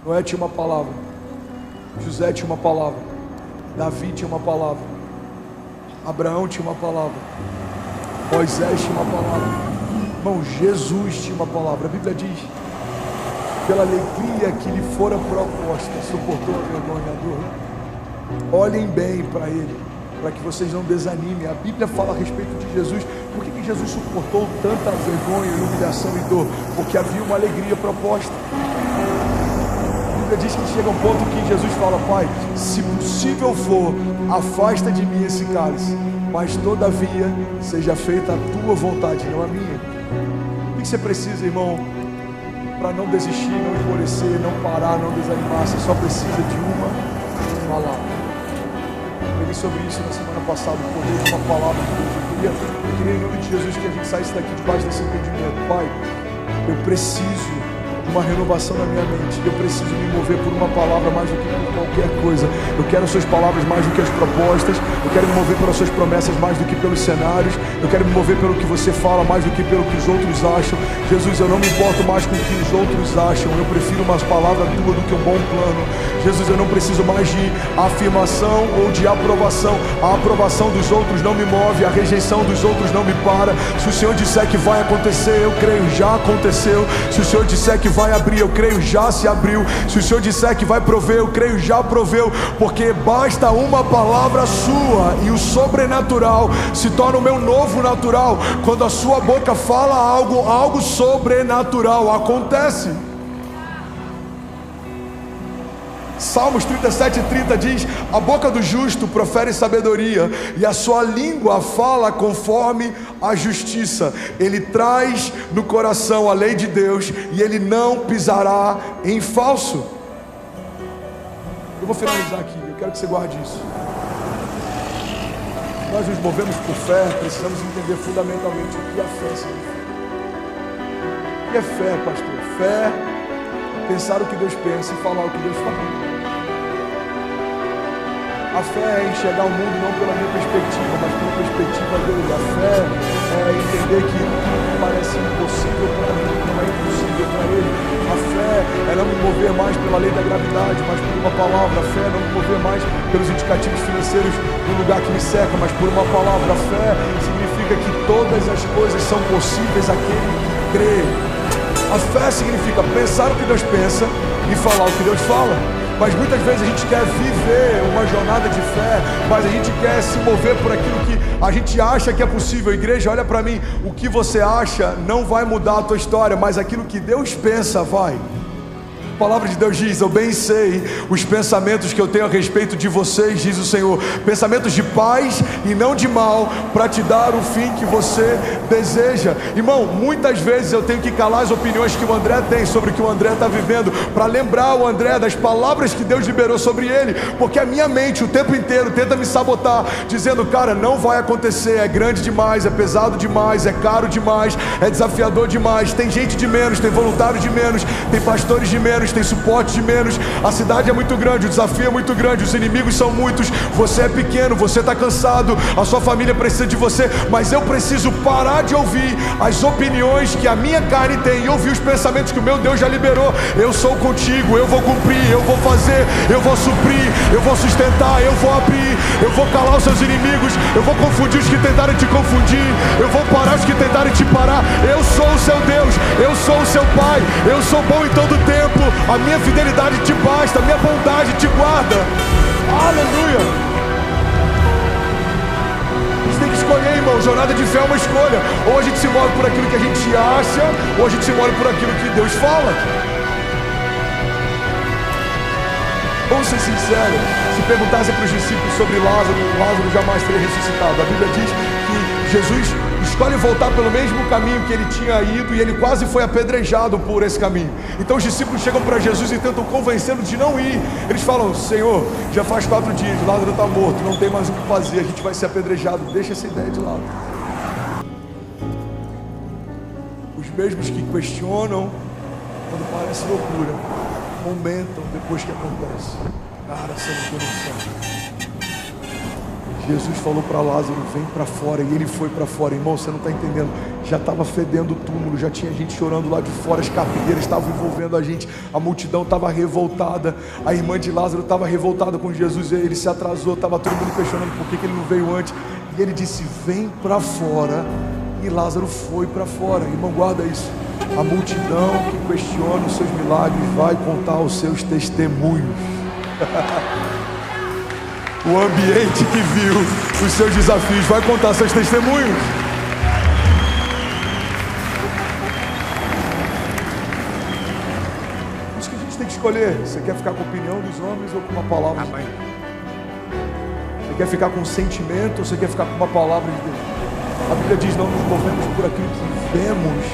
Noé tinha uma palavra, José tinha uma palavra, Davi tinha uma palavra, Abraão tinha uma palavra, Moisés tinha uma palavra, irmão, Jesus tinha uma palavra. A Bíblia diz: pela alegria que lhe fora proposta, suportou a vergonha e a dor. Olhem bem para ele, para que vocês não desanimem. A Bíblia fala a respeito de Jesus. Por que Jesus suportou tanta vergonha, humilhação e dor? Porque havia uma alegria proposta. A Bíblia diz que chega um ponto que Jesus fala: Pai, se possível for, afasta de mim esse cálice, mas todavia seja feita a tua vontade, não a minha. O que você precisa, irmão, para não desistir, não endurecer, não parar, não desanimar? Você só precisa de uma palavra. Eu falei sobre isso na semana passada, o poder de uma palavra de Deus. Eu queria em nome de Jesus que a gente saísse daqui debaixo desse entendimento. Pai, eu preciso de uma renovação na minha mente. Eu preciso me mover por uma palavra mais do que por qualquer coisa. Eu quero as suas palavras mais do que as propostas. Eu quero me mover pelas suas promessas mais do que pelos cenários. Eu quero me mover pelo que você fala mais do que pelo que os outros acham. Jesus, eu não me importo mais com o que os outros acham. Eu prefiro umas palavras tuas do que um bom plano. Jesus, eu não preciso mais de afirmação ou de aprovação. A aprovação dos outros não me move, a rejeição dos outros não me para. Se o Senhor disser que vai acontecer, eu creio, já aconteceu. Se o Senhor disser que vai abrir, eu creio, já se abriu. Se o Senhor disser que vai prover, eu creio, já proveu. Porque basta uma palavra sua e o sobrenatural se torna o meu novo natural. Quando a sua boca fala algo sobrenatural acontece. Salmos 37:30 diz: a boca do justo profere sabedoria, e a sua língua fala conforme a justiça. Ele traz no coração a lei de Deus, e ele não pisará em falso. Eu vou finalizar aqui, eu quero que você guarde isso. Nós nos movemos por fé, precisamos entender fundamentalmente o que a fé significa. O que é fé, pastor? Fé é pensar o que Deus pensa e falar o que Deus fala. A fé é enxergar o mundo não pela minha perspectiva, mas pela perspectiva dele. A fé é entender que tudo que parece impossível para mim não é impossível para ele. A fé é não me mover mais pela lei da gravidade, mas por uma palavra. A fé é não me mover mais pelos indicativos financeiros do lugar que me cerca, mas por uma palavra. A fé significa que todas as coisas são possíveis àquele que crê. A fé significa pensar o que Deus pensa e falar o que Deus fala. Mas muitas vezes a gente quer viver uma jornada de fé, mas a gente quer se mover por aquilo que a gente acha que é possível. Igreja, olha para mim, o que você acha não vai mudar a tua história, mas aquilo que Deus pensa vai. A palavra de Deus diz: eu bem sei os pensamentos que eu tenho a respeito de vocês, diz o Senhor, pensamentos de paz e não de mal, para te dar o fim que você deseja. Irmão, muitas vezes eu tenho que calar as opiniões que o André tem sobre o que o André está vivendo, para lembrar o André das palavras que Deus liberou sobre ele, porque a minha mente o tempo inteiro tenta me sabotar, dizendo: cara, não vai acontecer, é grande demais, é pesado demais, é caro demais, é desafiador demais, tem gente de menos, tem voluntário de menos, tem pastores de menos, tem suporte de menos, a cidade é muito grande, o desafio é muito grande, os inimigos são muitos, você é pequeno, você está cansado, a sua família precisa de você, mas eu preciso parar de ouvir as opiniões que a minha carne tem e ouvir os pensamentos que o meu Deus já liberou. Eu sou contigo, eu vou cumprir, eu vou fazer, eu vou suprir, eu vou sustentar, eu vou abrir, eu vou calar os seus inimigos, eu vou confundir os que tentarem te confundir, eu vou parar os que tentarem te parar. Eu sou o seu Deus, eu sou o seu Pai, eu sou bom em todo tempo, a minha fidelidade te basta, a minha bondade te guarda. Aleluia. A gente tem que escolher, irmão. Jornada de fé é uma escolha. Ou a gente se move por aquilo que a gente acha, ou a gente se move por aquilo que Deus fala. Vamos ser sinceros, se perguntassem para os discípulos sobre Lázaro, Lázaro jamais teria ressuscitado. A Bíblia diz que Jesus escolhe voltar pelo mesmo caminho que ele tinha ido, e ele quase foi apedrejado por esse caminho. Então os discípulos chegam para Jesus e tentam convencê-lo de não ir. Eles falam: Senhor, já faz 4 dias, Lázaro está morto, não tem mais o que fazer, a gente vai ser apedrejado, deixa essa ideia de lado. Os mesmos que questionam quando parece loucura, comentam depois que acontece. Cara, você não tem noção. Jesus falou para Lázaro: vem para fora, e ele foi para fora. Irmão, você não está entendendo, já estava fedendo túmulo, já tinha gente chorando lá de fora, as carpideiras estavam envolvendo a gente, a multidão estava revoltada, a irmã de Lázaro estava revoltada com Jesus, ele se atrasou, estava todo mundo questionando por que ele não veio antes, e ele disse: vem para fora, e Lázaro foi para fora. Irmão, guarda isso, a multidão que questiona os seus milagres vai contar os seus testemunhos. O ambiente que viu os seus desafios vai contar seus testemunhos. Isso que a gente tem que escolher. Você quer ficar com a opinião dos homens ou com uma palavra de Deus? Você quer ficar com um sentimento ou você quer ficar com uma palavra de Deus? A Bíblia diz: não nos movemos por aquilo que vemos,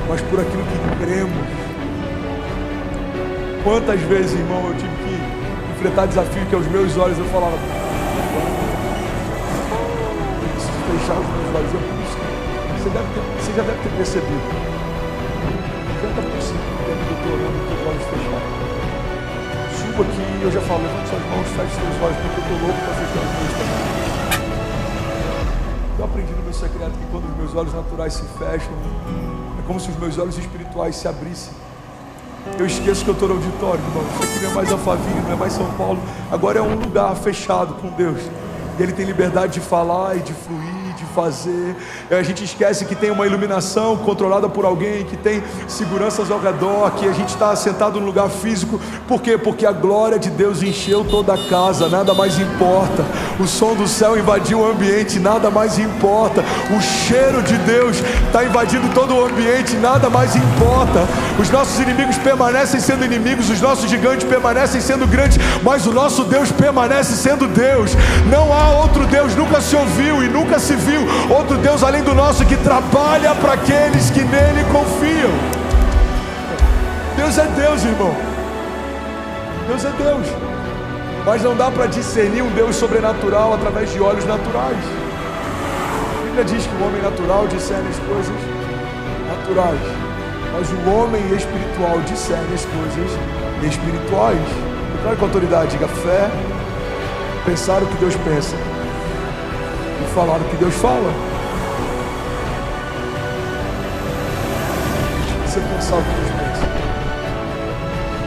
mas por aquilo que cremos. Quantas vezes, irmão, eu tive que enfrentar desafio que aos meus olhos eu falava: eu preciso fechar os meus olhos. Você já deve ter percebido. Já está possível que eu estou orando com os olhos fechados. Subo aqui e eu já falo: levanta suas mãos, feche seus olhos, porque eu estou louco para fechar os meus também. Eu aprendi no meu secreto que quando os meus olhos naturais se fecham, é como se os meus olhos espirituais se abrissem. Eu esqueço que eu estou no auditório, irmão. Isso aqui não é mais Alphaville, não é mais São Paulo. Agora é um lugar fechado com Deus. E Ele tem liberdade de falar e de fluir, de fazer. E a gente esquece que tem uma iluminação controlada por alguém, que tem seguranças ao redor, que a gente está sentado no lugar físico. Por quê? Porque a glória de Deus encheu toda a casa, nada mais importa. O som do céu invadiu o ambiente, nada mais importa. O cheiro de Deus está invadindo todo o ambiente, nada mais importa. Os nossos inimigos permanecem sendo inimigos, os nossos gigantes permanecem sendo grandes, mas o nosso Deus permanece sendo Deus. Não há outro Deus, nunca se ouviu e nunca se viu outro Deus além do nosso, que trabalha para aqueles que nele confiam. Deus é Deus, irmão. Deus é Deus. Mas não dá para discernir um Deus sobrenatural através de olhos naturais. A Bíblia diz que o homem natural discerne as coisas naturais, mas o homem espiritual discerne as coisas espirituais. Declare com autoridade, diga: fé, pensar o que Deus pensa e falar o que Deus fala. Você pensar o que Deus pensa.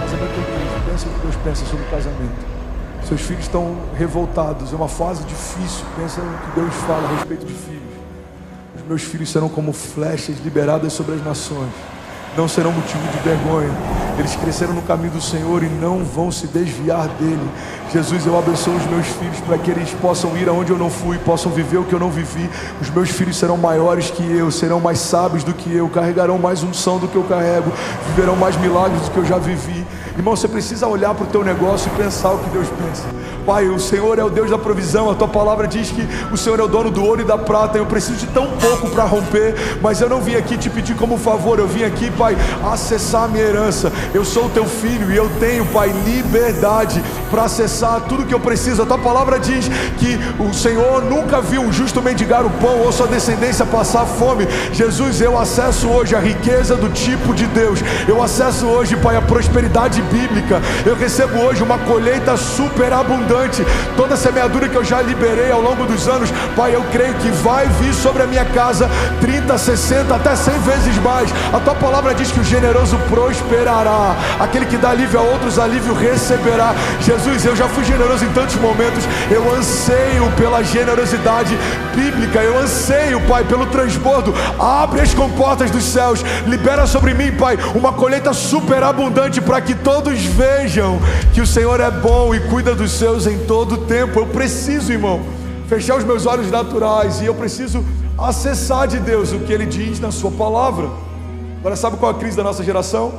Casamento é Deus, pensa o que Deus pensa sobre o casamento. Seus filhos estão revoltados, é uma fase difícil, pensa no que Deus fala a respeito de filhos. Os meus filhos serão como flechas liberadas sobre as nações, não serão motivo de vergonha. Eles cresceram no caminho do Senhor e não vão se desviar dele. Jesus, eu abençoo os meus filhos para que eles possam ir aonde eu não fui, possam viver o que eu não vivi. Os meus filhos serão maiores que eu, serão mais sábios do que eu, carregarão mais unção do que eu carrego, viverão mais milagres do que eu já vivi. Irmão, você precisa olhar para o teu negócio e pensar o que Deus pensa. Pai, o Senhor é o Deus da provisão. A tua palavra diz que o Senhor é o dono do ouro e da prata. Eu preciso de tão pouco para romper, mas eu não vim aqui te pedir como favor. Eu vim aqui, Pai, acessar a minha herança. Eu sou o teu filho e eu tenho, Pai, liberdade para acessar tudo que eu preciso. A tua palavra diz que o Senhor nunca viu um justo mendigar o pão ou sua descendência passar fome. Jesus, eu acesso hoje a riqueza do tipo de Deus. Eu acesso hoje, Pai, a prosperidade bíblica. Eu recebo hoje uma colheita superabundante. Toda a semeadura que eu já liberei ao longo dos anos, Pai, eu creio que vai vir sobre a minha casa 30, 60, até 100 vezes mais. A tua palavra diz que o generoso prosperará, aquele que dá alívio a outros, alívio receberá. Jesus, eu já fui generoso em tantos momentos. Eu anseio pela generosidade bíblica. Eu anseio, Pai, pelo transbordo. Abre as comportas dos céus, libera sobre mim, Pai, uma colheita superabundante, para que todos vejam que o Senhor é bom e cuida dos seus em todo o tempo. Eu preciso, irmão, fechar os meus olhos naturais e eu preciso acessar de Deus o que Ele diz na sua palavra. Agora, sabe qual é a crise da nossa geração?